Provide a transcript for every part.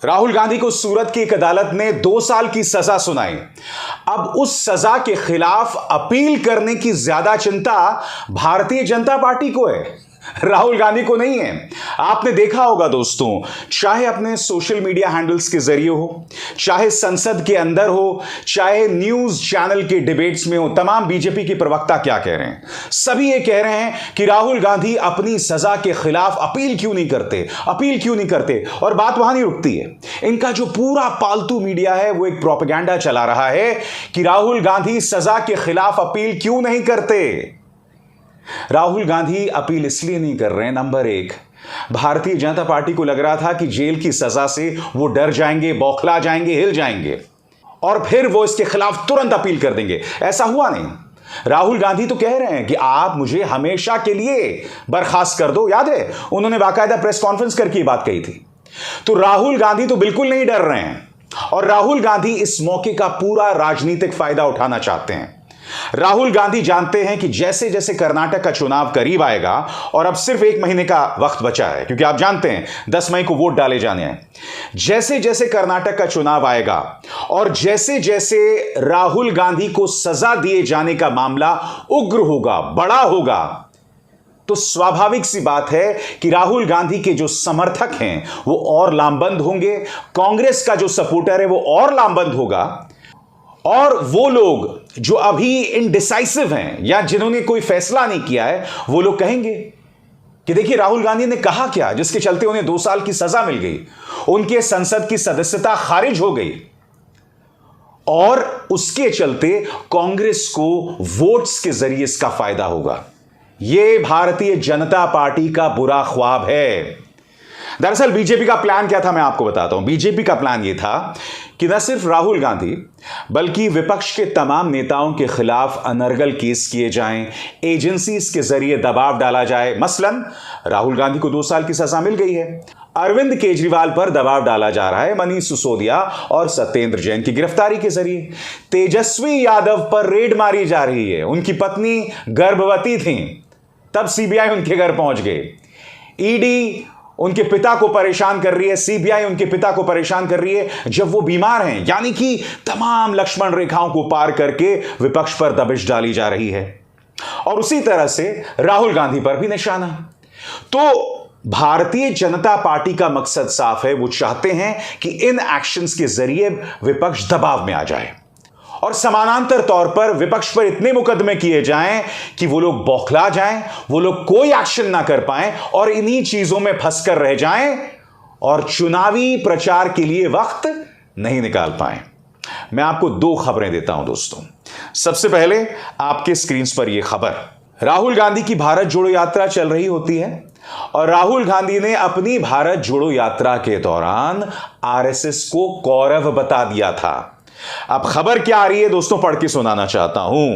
राहुल गांधी को सूरत की एक अदालत ने 2 साल की सजा सुनाई। अब उस सजा के खिलाफ अपील करने की ज्यादा चिंता भारतीय जनता पार्टी को है, राहुल गांधी को नहीं है। आपने देखा होगा दोस्तों, चाहे अपने सोशल मीडिया हैंडल्स के जरिए हो, चाहे संसद के अंदर हो, चाहे न्यूज चैनल के डिबेट्स में हो, तमाम बीजेपी के प्रवक्ता क्या कह रहे हैं? सभी ये कह रहे हैं कि राहुल गांधी अपनी सजा के खिलाफ अपील क्यों नहीं करते। और बात वहां नहीं रुकती है। इनका जो पूरा पालतू मीडिया है वो एक प्रोपेगेंडा चला रहा है कि राहुल गांधी सजा के खिलाफ अपील क्यों नहीं करते। राहुल गांधी अपील इसलिए नहीं कर रहे हैं, नंबर 1, भारतीय जनता पार्टी को लग रहा था कि जेल की सजा से वो डर जाएंगे, बौखला जाएंगे, हिल जाएंगे और फिर वो इसके खिलाफ तुरंत अपील कर देंगे। ऐसा हुआ नहीं। राहुल गांधी तो कह रहे हैं कि आप मुझे हमेशा के लिए बर्खास्त कर दो। याद है, उन्होंने बाकायदा प्रेस कॉन्फ्रेंस करके ये बात कही थी। तो राहुल गांधी तो बिल्कुल नहीं डर रहे हैं और राहुल गांधी इस मौके का पूरा राजनीतिक फायदा उठाना चाहते हैं। राहुल गांधी जानते हैं कि जैसे जैसे कर्नाटक का चुनाव करीब आएगा, और अब सिर्फ 1 महीने का वक्त बचा है क्योंकि आप जानते हैं 10 मई को वोट डाले जाने हैं। जैसे जैसे कर्नाटक का चुनाव आएगा और जैसे जैसे राहुल गांधी को सजा दिए जाने का मामला उग्र होगा, बड़ा होगा, तो स्वाभाविक सी बात है कि राहुल गांधी के जो समर्थक हैं वो और लामबंद होंगे, कांग्रेस का जो सपोर्टर है वो और लामबंद होगा, और वो लोग जो अभी इनडिसाइसिव हैं या जिन्होंने कोई फैसला नहीं किया है वो लोग कहेंगे कि देखिए राहुल गांधी ने कहा क्या, जिसके चलते उन्हें 2 साल की सजा मिल गई, उनके संसद की सदस्यता खारिज हो गई और उसके चलते कांग्रेस को वोट्स के जरिए इसका फायदा होगा। यह भारतीय जनता पार्टी का बुरा ख्वाब है। दरअसल बीजेपी का प्लान क्या था मैं आपको बताता हूं। बीजेपी का प्लान यह था कि न सिर्फ राहुल गांधी बल्कि विपक्ष के तमाम नेताओं के खिलाफ अनर्गल केस किए जाएं, एजेंसीज के जरिए दबाव डाला जाए। मसलन राहुल गांधी को 2 साल की सजा मिल गई है, अरविंद केजरीवाल पर दबाव डाला जा रहा है मनीष सिसोदिया और सत्येंद्र जैन की गिरफ्तारी के जरिए। तेजस्वी यादव पर रेड मारी जा रही है, उनकी पत्नी गर्भवती थी, तब सीबीआई उनके घर पहुंच गए। ईडी उनके पिता को परेशान कर रही है, सीबीआई उनके पिता को परेशान कर रही है जब वो बीमार हैं। यानी कि तमाम लक्ष्मण रेखाओं को पार करके विपक्ष पर दबिश डाली जा रही है और उसी तरह से राहुल गांधी पर भी निशाना। तो भारतीय जनता पार्टी का मकसद साफ है, वो चाहते हैं कि इन एक्शंस के जरिए विपक्ष दबाव में आ जाए और समानांतर तौर पर विपक्ष पर इतने मुकदमे किए जाएं कि वो लोग बौखला जाएं, वो लोग कोई एक्शन ना कर पाएं और इन्हीं चीजों में फंसकर रह जाएं और चुनावी प्रचार के लिए वक्त नहीं निकाल पाएं। मैं आपको 2 खबरें देता हूं दोस्तों। सबसे पहले आपके स्क्रीन पर यह खबर, राहुल गांधी की भारत जोड़ो यात्रा चल रही होती है और राहुल गांधी ने अपनी भारत जोड़ो यात्रा के दौरान आरएसएस को कौरव बता दिया था। अब खबर क्या आ रही है दोस्तों, पढ़ के सुनाना चाहता हूं।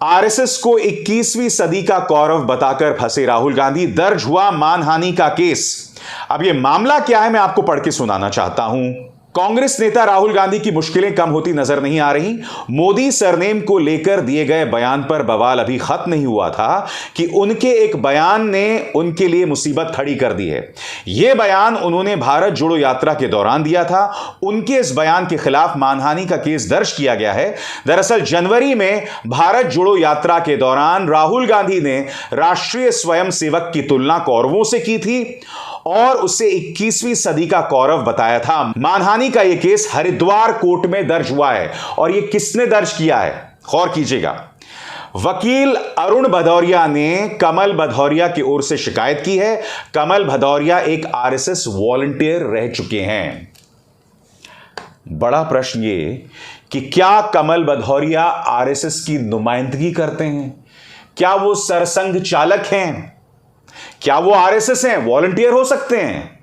आरएसएस को 21वीं सदी का कौरव बताकर फंसे राहुल गांधी, दर्ज हुआ मानहानि का केस। अब यह मामला क्या है मैं आपको पढ़ के सुनाना चाहता हूं। कांग्रेस नेता राहुल गांधी की मुश्किलें कम होती नजर नहीं आ रही। मोदी सरनेम को लेकर दिए गए बयान पर बवाल अभी खत्म नहीं हुआ था कि उनके एक बयान ने उनके लिए मुसीबत खड़ी कर दी है। यह बयान उन्होंने भारत जोड़ो यात्रा के दौरान दिया था। उनके इस बयान के खिलाफ मानहानि का केस दर्ज किया गया है। दरअसल जनवरी में भारत जोड़ो यात्रा के दौरान राहुल गांधी ने राष्ट्रीय स्वयंसेवक की तुलना कौरवों से की थी और उसे 21वीं सदी का कौरव बताया था। मानहानि का यह केस हरिद्वार कोर्ट में दर्ज हुआ है और यह किसने दर्ज किया है, गौर कीजिएगा। वकील अरुण भदौरिया ने कमल भदौरिया की ओर से शिकायत की है। कमल भदौरिया एक आरएसएस वॉलंटियर रह चुके हैं। बड़ा प्रश्न यह कि क्या कमल भदौरिया आरएसएस की नुमाइंदगी करते हैं? क्या वो सरसंघ चालक हैं? क्या वो आरएसएस हैं? वॉलंटियर हो सकते हैं,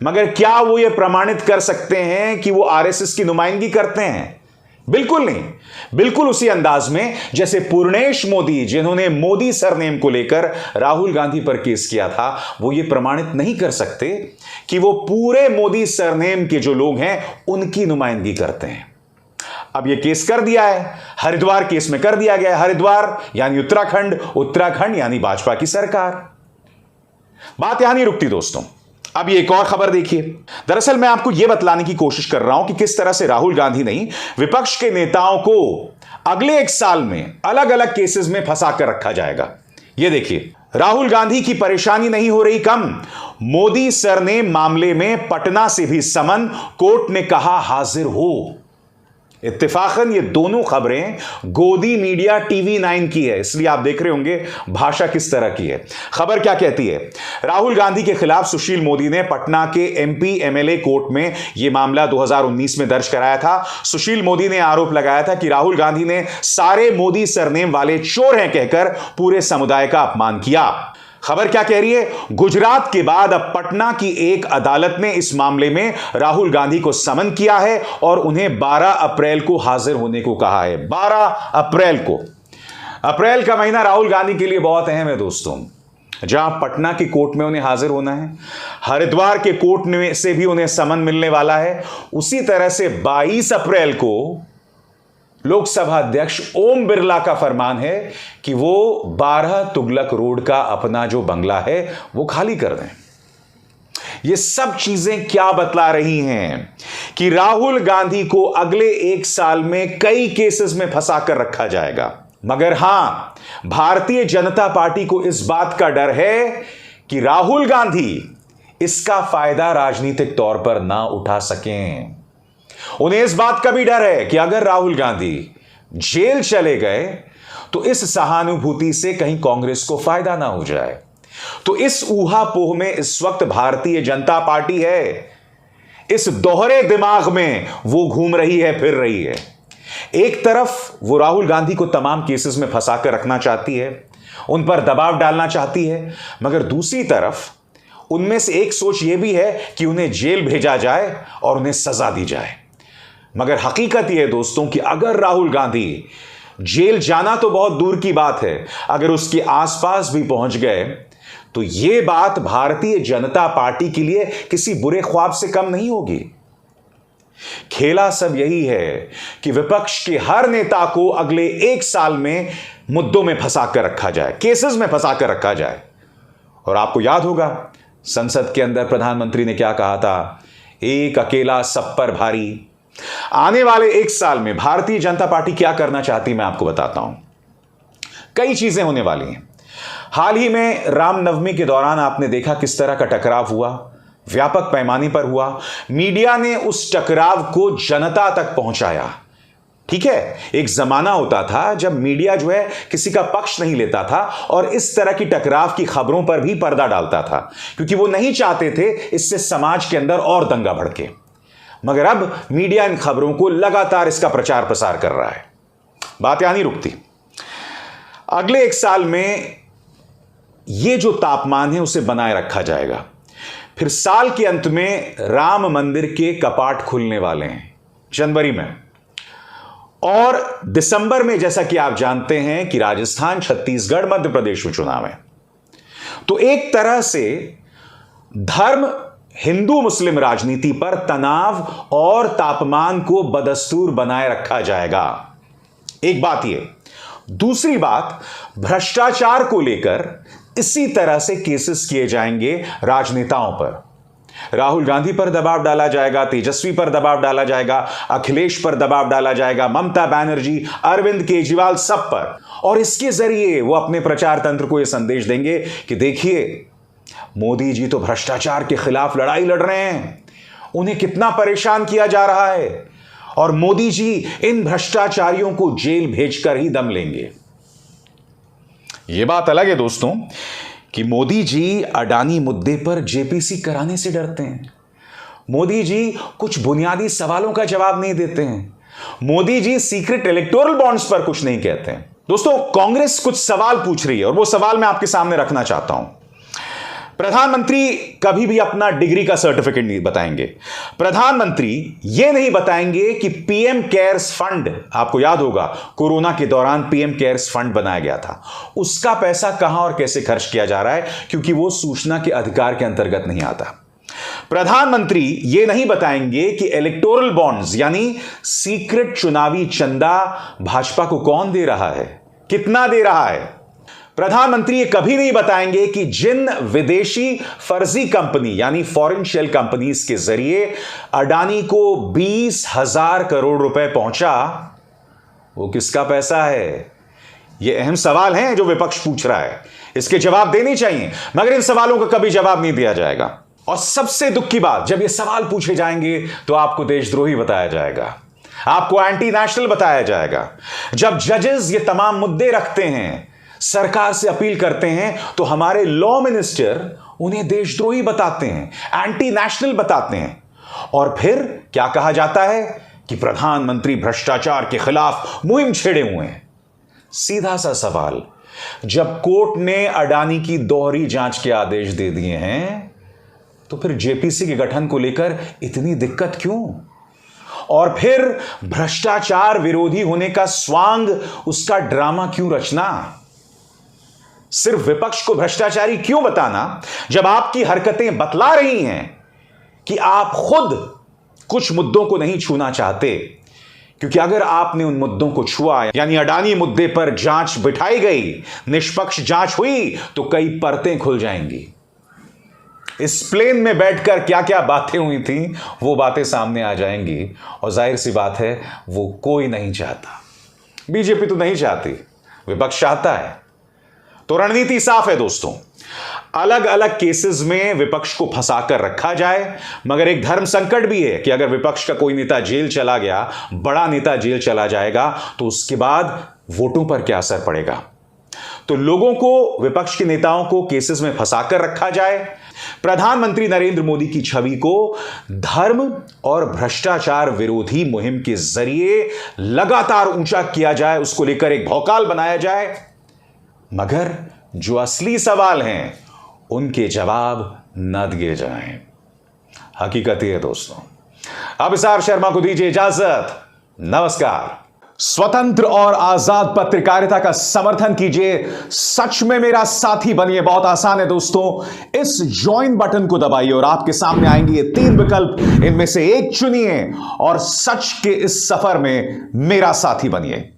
मगर क्या वो ये प्रमाणित कर सकते हैं कि वो आरएसएस की नुमाइंदगी करते हैं? बिल्कुल नहीं। बिल्कुल उसी अंदाज में जैसे पूर्णेश मोदी, जिन्होंने मोदी सरनेम को लेकर राहुल गांधी पर केस किया था, वो ये प्रमाणित नहीं कर सकते कि वो पूरे मोदी सरनेम के जो लोग हैं उनकी नुमाइंदगी करते हैं। अब ये केस कर दिया है, हरिद्वार केस में कर दिया गया है। हरिद्वार यानी उत्तराखंड, उत्तराखंड यानी भाजपा की सरकार। बात यहां नहीं रुकती दोस्तों, अब ये एक और खबर देखिए। दरअसल मैं आपको यह बतलाने की कोशिश कर रहा हूं कि किस तरह से राहुल गांधी नहीं, विपक्ष के नेताओं को अगले एक साल में अलग अलग केसेस में फंसा कर रखा जाएगा। यह देखिए, राहुल गांधी की परेशानी नहीं हो रही कम, मोदी सर ने मामले में पटना से भी समन, कोर्ट ने कहा हाजिर हो। इत्तेफाकन ये दोनों खबरें गोदी मीडिया टीवी 9 की है, इसलिए आप देख रहे होंगे भाषा किस तरह की है। खबर क्या कहती है? राहुल गांधी के खिलाफ सुशील मोदी ने पटना के एमपी एमएलए कोर्ट में यह मामला 2019 में दर्ज कराया था। सुशील मोदी ने आरोप लगाया था कि राहुल गांधी ने सारे मोदी सरनेम वाले चोर हैं कहकर पूरे समुदाय का अपमान किया। खबर क्या कह रही है? गुजरात के बाद अब पटना की एक अदालत ने इस मामले में राहुल गांधी को समन किया है और उन्हें 12 अप्रैल को हाजिर होने को कहा है। 12 अप्रैल को। अप्रैल का महीना राहुल गांधी के लिए बहुत अहम है दोस्तों। जहां पटना की कोर्ट में उन्हें हाजिर होना है, हरिद्वार के कोर्ट में से भी उन्हें समन मिलने वाला है। उसी तरह से 22 अप्रैल को लोकसभा अध्यक्ष ओम बिरला का फरमान है कि वो 12 तुगलक रोड का अपना जो बंगला है वो खाली कर दें। ये सब चीजें क्या बतला रही हैं कि राहुल गांधी को अगले एक साल में कई केसेस में फंसा कर रखा जाएगा। मगर हां, भारतीय जनता पार्टी को इस बात का डर है कि राहुल गांधी इसका फायदा राजनीतिक तौर पर ना उठा सकें। उन्हें इस बात का भी डर है कि अगर राहुल गांधी जेल चले गए तो इस सहानुभूति से कहीं कांग्रेस को फायदा ना हो जाए। तो इस ऊहापोह में इस वक्त भारतीय जनता पार्टी है। इस दोहरे दिमाग में वो घूम रही है, फिर रही है। एक तरफ वो राहुल गांधी को तमाम केसेस में फंसा कर रखना चाहती है, उन पर दबाव डालना चाहती है, मगर दूसरी तरफ उनमें से एक सोच यह भी है कि उन्हें जेल भेजा जाए और उन्हें सजा दी जाए। मगर हकीकत यह है दोस्तों कि अगर राहुल गांधी जेल जाना तो बहुत दूर की बात है, अगर उसके आसपास भी पहुंच गए तो यह बात भारतीय जनता पार्टी के लिए किसी बुरे ख्वाब से कम नहीं होगी। खेला सब यही है कि विपक्ष के हर नेता को अगले एक साल में मुद्दों में फंसा कर रखा जाए, केसेस में फंसा कर रखा जाए। और आपको याद होगा संसद के अंदर प्रधानमंत्री ने क्या कहा था? एक अकेला सब पर भारी। आने वाले एक साल में भारतीय जनता पार्टी क्या करना चाहती है मैं आपको बताता हूं। कई चीजें होने वाली हैं। हाल ही में रामनवमी के दौरान आपने देखा किस तरह का टकराव हुआ, व्यापक पैमाने पर हुआ। मीडिया ने उस टकराव को जनता तक पहुंचाया। ठीक है, एक जमाना होता था जब मीडिया जो है किसी का पक्ष नहीं लेता था और इस तरह की टकराव की खबरों पर भी पर्दा डालता था, क्योंकि वो नहीं चाहते थे इससे समाज के अंदर और दंगा भड़के। मगर अब मीडिया इन खबरों को लगातार इसका प्रचार प्रसार कर रहा है। बात यहां नहीं रुकती। अगले एक साल में यह जो तापमान है उसे बनाए रखा जाएगा। फिर साल के अंत में राम मंदिर के कपाट खुलने वाले हैं जनवरी में, और दिसंबर में जैसा कि आप जानते हैं कि राजस्थान, छत्तीसगढ़, मध्य प्रदेश में चुनाव है। तो एक तरह से धर्म हिंदू मुस्लिम राजनीति पर तनाव और तापमान को बदस्तूर बनाए रखा जाएगा। एक बात यह, दूसरी बात, भ्रष्टाचार को लेकर इसी तरह से केसेस किए जाएंगे राजनेताओं पर। राहुल गांधी पर दबाव डाला जाएगा, तेजस्वी पर दबाव डाला जाएगा, अखिलेश पर दबाव डाला जाएगा, ममता बनर्जी, अरविंद केजरीवाल, सब पर। और इसके जरिए वो अपने प्रचार तंत्र को यह संदेश देंगे कि देखिए मोदी जी तो भ्रष्टाचार के खिलाफ लड़ाई लड़ रहे हैं, उन्हें कितना परेशान किया जा रहा है, और मोदी जी इन भ्रष्टाचारियों को जेल भेजकर ही दम लेंगे। यह बात अलग है दोस्तों कि मोदी जी अडानी मुद्दे पर जेपीसी कराने से डरते हैं। मोदी जी कुछ बुनियादी सवालों का जवाब नहीं देते हैं। Modi ji secret electoral bonds पर कुछ नहीं कहते हैं। दोस्तों, कांग्रेस कुछ सवाल पूछ रही है और वो सवाल मैं आपके सामने रखना चाहता हूं। प्रधानमंत्री कभी भी अपना डिग्री का सर्टिफिकेट नहीं बताएंगे। प्रधानमंत्री यह नहीं बताएंगे कि पीएम केयर्स फंड, आपको याद होगा कोरोना के दौरान पीएम केयर्स फंड बनाया गया था, उसका पैसा कहां और कैसे खर्च किया जा रहा है, क्योंकि वो सूचना के अधिकार के अंतर्गत नहीं आता। प्रधानमंत्री यह नहीं बताएंगे कि इलेक्टोरल बॉन्ड्स यानी सीक्रेट चुनावी चंदा भाजपा को कौन दे रहा है, कितना दे रहा है। प्रधानमंत्री ये कभी नहीं बताएंगे कि जिन विदेशी फर्जी कंपनी यानी फॉरेन शेल कंपनीज के जरिए अडानी को 20,000 करोड़ रुपए पहुंचा, वो किसका पैसा है। ये अहम सवाल हैं जो विपक्ष पूछ रहा है, इसके जवाब देने चाहिए, मगर इन सवालों का कभी जवाब नहीं दिया जाएगा। और सबसे दुख की बात, जब ये सवाल पूछे जाएंगे तो आपको देशद्रोही बताया जाएगा, आपको एंटी नेशनल बताया जाएगा। जब जजेस ये तमाम मुद्दे रखते हैं, सरकार से अपील करते हैं, तो हमारे लॉ मिनिस्टर उन्हें देशद्रोही बताते हैं, एंटी नेशनल बताते हैं। और फिर क्या कहा जाता है कि प्रधानमंत्री भ्रष्टाचार के खिलाफ मुहिम छेड़े हुए हैं। सीधा सा सवाल, जब कोर्ट ने अडानी की दोहरी जांच के आदेश दे दिए हैं, तो फिर जेपीसी के गठन को लेकर इतनी दिक्कत क्यों? और फिर भ्रष्टाचार विरोधी होने का स्वांग, उसका ड्रामा क्यों रचना? सिर्फ विपक्ष को भ्रष्टाचारी क्यों बताना, जब आपकी हरकतें बतला रही हैं कि आप खुद कुछ मुद्दों को नहीं छूना चाहते। क्योंकि अगर आपने उन मुद्दों को छुआ, यानी अडानी मुद्दे पर जांच बिठाई गई, निष्पक्ष जांच हुई, तो कई परतें खुल जाएंगी। इस प्लेन में बैठकर क्या क्या बातें हुई थी, वो बातें सामने आ जाएंगी। और जाहिर सी बात है, वो कोई नहीं चाहता। बीजेपी तो नहीं चाहती, विपक्ष चाहता है। तो रणनीति साफ है दोस्तों, अलग अलग केसेस में विपक्ष को फंसाकर रखा जाए, मगर एक धर्म संकट भी है कि अगर विपक्ष का कोई नेता जेल चला गया, बड़ा नेता जेल चला जाएगा, तो उसके बाद वोटों पर क्या असर पड़ेगा। तो लोगों को, विपक्ष के नेताओं को केसेस में फंसाकर रखा जाए, प्रधानमंत्री नरेंद्र मोदी की छवि को धर्म और भ्रष्टाचार विरोधी मुहिम के जरिए लगातार ऊंचा किया जाए, उसको लेकर एक भौकाल बनाया जाए, मगर जो असली सवाल हैं उनके जवाब न दिए जाएं। हकीकत यह है दोस्तों। अब इसार शर्मा को दीजिए इजाजत। नमस्कार। स्वतंत्र और आजाद पत्रकारिता का समर्थन कीजिए, सच में मेरा साथी बनिए। बहुत आसान है दोस्तों, इस ज्वाइन बटन को दबाइए और आपके सामने आएंगे ये 3 विकल्प, इनमें से एक चुनिए और सच के इस सफर में मेरा साथी बनिए।